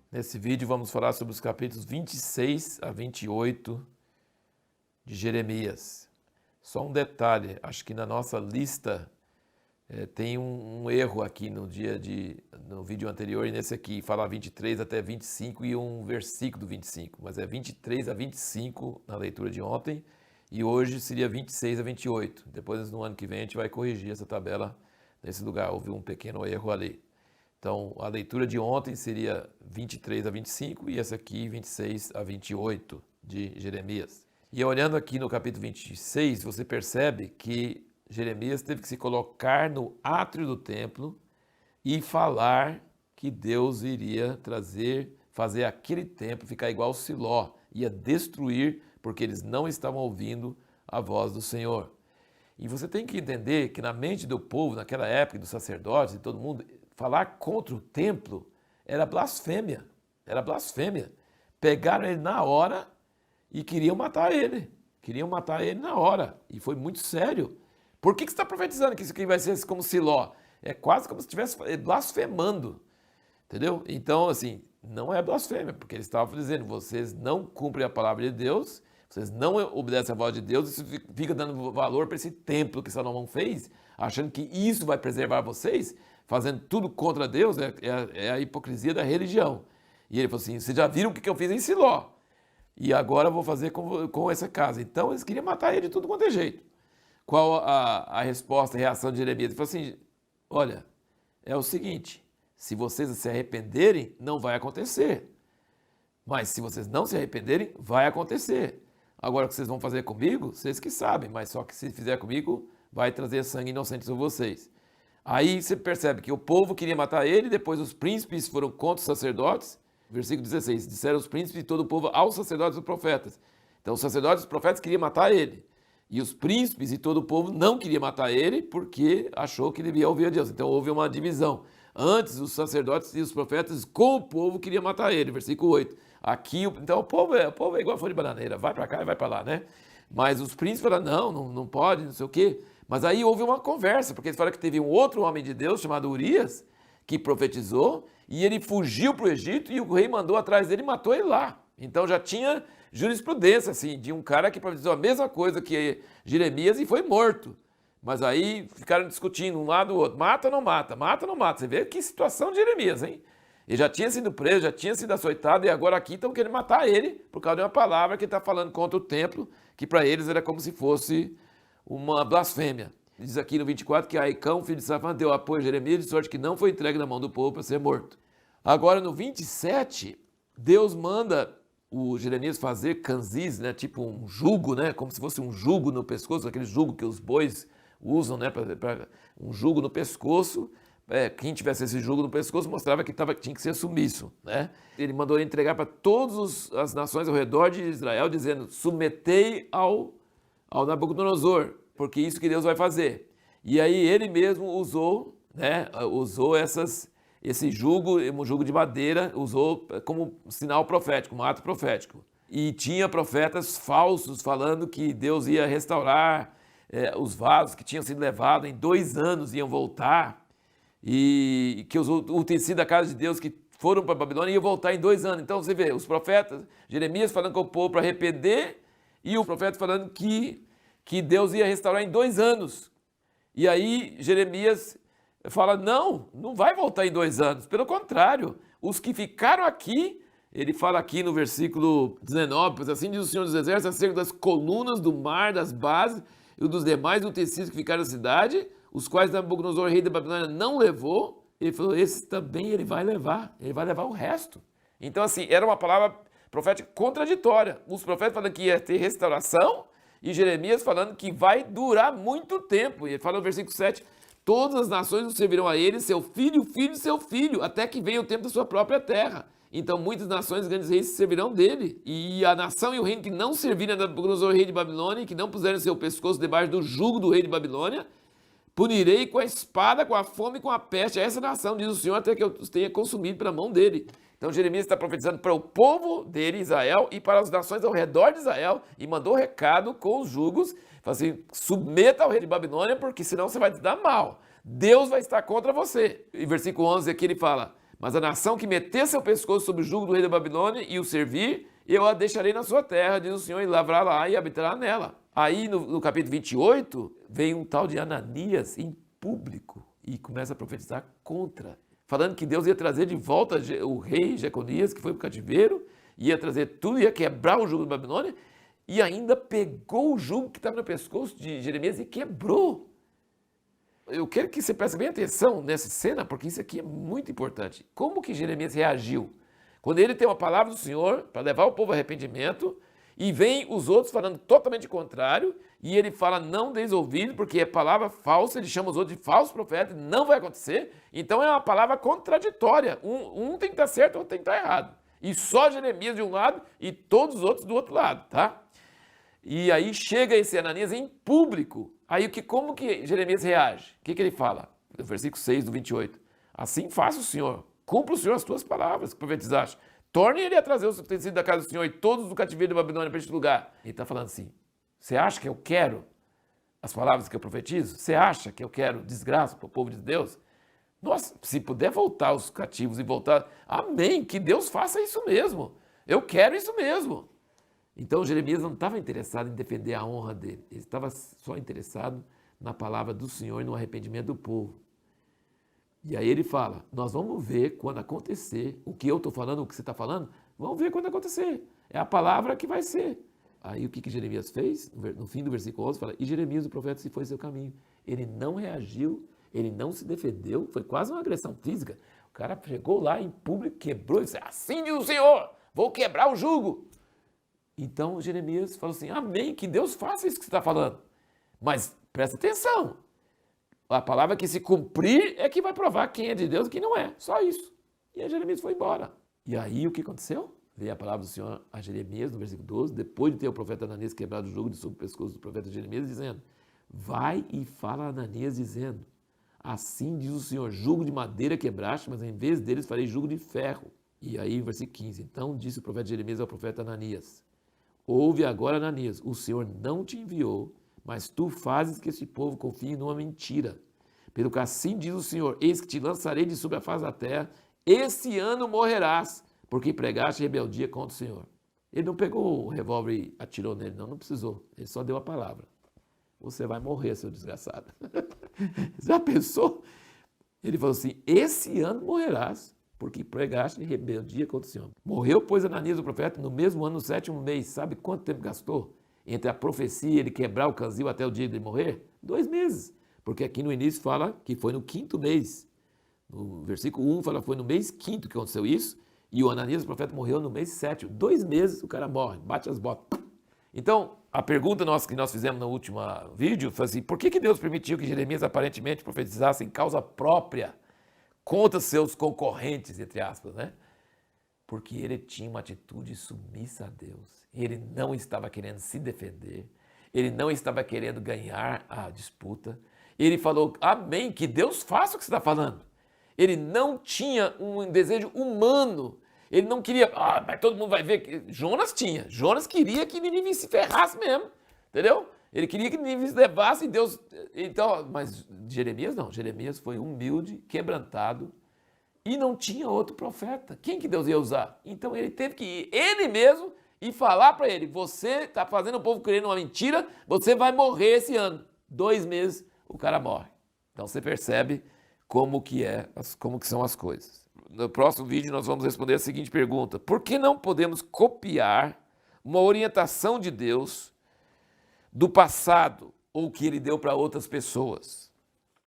Nesse vídeo vamos falar sobre os capítulos 26 a 28 de Jeremias. Só um detalhe, acho que na nossa lista tem um erro aqui no vídeo anterior e nesse aqui, fala 23 até 25 e um versículo do 25, mas é 23 a 25 na leitura de ontem e hoje seria 26 a 28. Depois no ano que vem a gente vai corrigir essa tabela nesse lugar, houve um pequeno erro ali. Então, a leitura de ontem seria 23 a 25 e essa aqui 26 a 28 de Jeremias. E olhando aqui no capítulo 26, você percebe que Jeremias teve que se colocar no átrio do templo e falar que Deus iria fazer aquele templo ficar igual ao Siló, ia destruir porque eles não estavam ouvindo a voz do Senhor. E você tem que entender que na mente do povo, naquela época, dos sacerdotes e todo mundo, falar contra o templo era blasfêmia. Era blasfêmia. Pegaram ele na hora e queriam matar ele. Queriam matar ele na hora. E foi muito sério. Por que você está profetizando que isso aqui vai ser como Siló? É quase como se estivesse blasfemando. Entendeu? Então, assim, não é blasfêmia, porque eles estavam dizendo, vocês não cumprem a palavra de Deus, vocês não obedecem a voz de Deus, isso fica dando valor para esse templo que Salomão fez, achando que isso vai preservar vocês, fazendo tudo contra Deus, é a hipocrisia da religião. E ele falou assim, vocês já viram o que eu fiz em Siló, e agora eu vou fazer com essa casa. Então eles queriam matar ele de tudo quanto é jeito. Qual a resposta, a reação de Jeremias? Ele falou assim, olha, é o seguinte, se vocês se arrependerem, não vai acontecer. Mas se vocês não se arrependerem, vai acontecer. Agora o que vocês vão fazer comigo, vocês que sabem, mas só que se fizer comigo, vai trazer sangue inocente sobre vocês. Aí você percebe que o povo queria matar ele, depois os príncipes foram contra os sacerdotes. Versículo 16, disseram os príncipes de todo o povo aos sacerdotes e profetas. Então os sacerdotes e os profetas queriam matar ele. E os príncipes e todo o povo não queriam matar ele porque achou que devia ouvir a Deus. Então houve uma divisão. Antes os sacerdotes e os profetas com o povo queriam matar ele. Versículo 8. Aqui, então o povo é igual a folha de bananeira, vai para cá e vai para lá, né? Mas os príncipes falaram, não pode, não sei o quê. Mas aí houve uma conversa, porque eles falaram que teve um outro homem de Deus chamado Urias, que profetizou, e ele fugiu para o Egito e o rei mandou atrás dele e matou ele lá. Então já tinha jurisprudência, assim, de um cara que profetizou a mesma coisa que Jeremias e foi morto. Mas aí ficaram discutindo um lado do outro, mata ou não mata, mata ou não mata. Você vê que situação de Jeremias, hein? Ele já tinha sido preso, já tinha sido açoitado e agora aqui estão querendo matar ele por causa de uma palavra que ele está falando contra o templo, que para eles era como se fosse uma blasfêmia. Diz aqui no 24 que Aicão, filho de Safã, deu apoio a Jeremias, de sorte que não foi entregue na mão do povo para ser morto. Agora no 27, Deus manda o Jeremias fazer canzis, né, tipo um jugo, né, como se fosse um jugo no pescoço, aquele jugo que os bois usam, né, um jugo no pescoço. Quem tivesse esse jugo no pescoço mostrava que tinha que ser submisso, né? Ele mandou entregar para todas as nações ao redor de Israel, dizendo, submetei ao Nabucodonosor, porque isso que Deus vai fazer. E aí ele mesmo usou, né, esse jugo, um jugo de madeira, usou como sinal profético, um ato profético. E tinha profetas falsos falando que Deus ia restaurar os vasos que tinham sido levados em 2 anos, iam voltar, e que os utensílios da casa de Deus que foram para a Babilônia iam voltar em 2 anos. Então você vê, os profetas, Jeremias falando com o povo para arrepender, e o profeta falando que Deus ia restaurar em 2 anos. E aí Jeremias fala, não vai voltar em 2 anos. Pelo contrário, os que ficaram aqui, ele fala aqui no versículo 19, pois assim diz o Senhor dos Exércitos, acerca das colunas do mar, das bases e dos demais utensílios que ficaram na cidade, os quais Nabucodonosor, rei da Babilônia, não levou, ele falou, esses também ele vai levar o resto. Então assim, era uma palavra profética contraditória. Os profetas falando que ia ter restauração e Jeremias falando que vai durar muito tempo. E ele fala no versículo 7, todas as nações o servirão a ele, seu filho, filho de seu filho, até que venha o tempo da sua própria terra. Então muitas nações e grandes reis se servirão dele. E a nação e o reino que não servirem a Nabucodonosor, rei de Babilônia, e que não puserem seu pescoço debaixo do jugo do rei de Babilônia, punirei com a espada, com a fome e com a peste a essa nação, diz o Senhor, até que eu os tenha consumido pela mão dele. Então Jeremias está profetizando para o povo dele, Israel, e para as nações ao redor de Israel, e mandou recado com os jugos, falou assim, submeta ao rei de Babilônia, porque senão você vai te dar mal. Deus vai estar contra você. Em versículo 11 aqui ele fala, Mas a nação que meter seu pescoço sobre o jugo do rei da Babilônia e o servir, eu a deixarei na sua terra, diz o Senhor, e lavrará lá e habitará nela. Aí no capítulo 28, vem um tal de Ananias em público e começa a profetizar contra, falando que Deus ia trazer de volta o rei Jeconias, que foi para o cativeiro, ia trazer tudo, ia quebrar o jugo da Babilônia, e ainda pegou o jugo que estava no pescoço de Jeremias e quebrou. Eu quero que você preste bem atenção nessa cena, porque isso aqui é muito importante. Como que Jeremias reagiu? Quando ele tem uma palavra do Senhor para levar o povo ao arrependimento, e vem os outros falando totalmente contrário, e ele fala não deis ouvido, porque é palavra falsa, ele chama os outros de falsos profetas, não vai acontecer. Então é uma palavra contraditória. Um tem que estar certo, outro tem que estar errado. E só Jeremias de um lado e todos os outros do outro lado, tá? E aí chega esse Ananias em público. Aí como que Jeremias reage? O que ele fala? No versículo 6 do 28. Assim faça o Senhor, cumpra o Senhor as tuas palavras que profetizaste. Torne ele a trazer os utensílios da casa do Senhor e todos do cativeiro da Babilônia para este lugar. Ele está falando assim, você acha que eu quero as palavras que eu profetizo? Você acha que eu quero desgraça para o povo de Deus? Nossa, se puder voltar os cativos e voltar, amém, que Deus faça isso mesmo. Eu quero isso mesmo. Então Jeremias não estava interessado em defender a honra dele, ele estava só interessado na palavra do Senhor e no arrependimento do povo. E aí ele fala, nós vamos ver quando acontecer, o que eu estou falando, o que você está falando, vamos ver quando acontecer. É a palavra que vai ser. Aí o que Jeremias fez? No fim do versículo 11 fala, e Jeremias o profeta se foi seu caminho. Ele não reagiu, ele não se defendeu, foi quase uma agressão física. O cara chegou lá em público, quebrou e disse, assim diz o Senhor, vou quebrar o jugo. Então Jeremias falou assim, amém, que Deus faça isso que você está falando. Mas presta atenção, a palavra que se cumprir é que vai provar quem é de Deus e quem não é, só isso. E aí Jeremias foi embora. E aí o que aconteceu? Veio a palavra do Senhor a Jeremias, no versículo 12, depois de ter o profeta Ananias quebrado o jugo de sobre o pescoço do profeta Jeremias, dizendo, vai e fala a Ananias dizendo, assim diz o Senhor, jugo de madeira quebraste, mas em vez deles farei jugo de ferro. E aí, versículo 15, então disse o profeta Jeremias ao profeta Ananias, ouve agora, Ananias, o Senhor não te enviou, mas tu fazes que este povo confie numa mentira. Pelo que assim diz o Senhor, eis que te lançarei de sobre a face da terra, esse ano morrerás, porque pregaste rebeldia contra o Senhor. Ele não pegou o revólver e atirou nele, não precisou. Ele só deu a palavra. Você vai morrer, seu desgraçado. Já pensou? Ele falou assim, esse ano morrerás, porque pregaste rebeldia contra o Senhor. Morreu, pois, Ananias o profeta, no mesmo ano, no 7º mês. Sabe quanto tempo gastou? Entre a profecia e ele quebrar o canzil até o dia de ele morrer? 2 meses. Porque aqui no início fala que foi no 5º mês. No versículo 1 fala que foi no mês 5º que aconteceu isso. E o Ananias, o profeta, morreu no mês 7º. 2 meses o cara morre, bate as botas. Então, a pergunta que nós fizemos no último vídeo foi assim, por que Deus permitiu que Jeremias aparentemente profetizasse em causa própria contra seus concorrentes, entre aspas, né? Porque ele tinha uma atitude submissa a Deus. Ele não estava querendo se defender. Ele não estava querendo ganhar a disputa. Ele falou, amém, que Deus faça o que você está falando. Ele não tinha um desejo humano. Ele não queria, mas todo mundo vai ver. Que Jonas tinha. Jonas queria que Nínive se ferrasse mesmo. Entendeu? Ele queria que Nínive se levasse e Deus... Então, mas Jeremias não. Jeremias foi humilde, quebrantado. E não tinha outro profeta. Quem que Deus ia usar? Então ele teve que ir, ele mesmo, e falar para ele, você está fazendo o povo crer numa mentira, você vai morrer esse ano. 2 meses, o cara morre. Então você percebe como que são as coisas. No próximo vídeo nós vamos responder a seguinte pergunta. Por que não podemos copiar uma orientação de Deus do passado ou que ele deu para outras pessoas?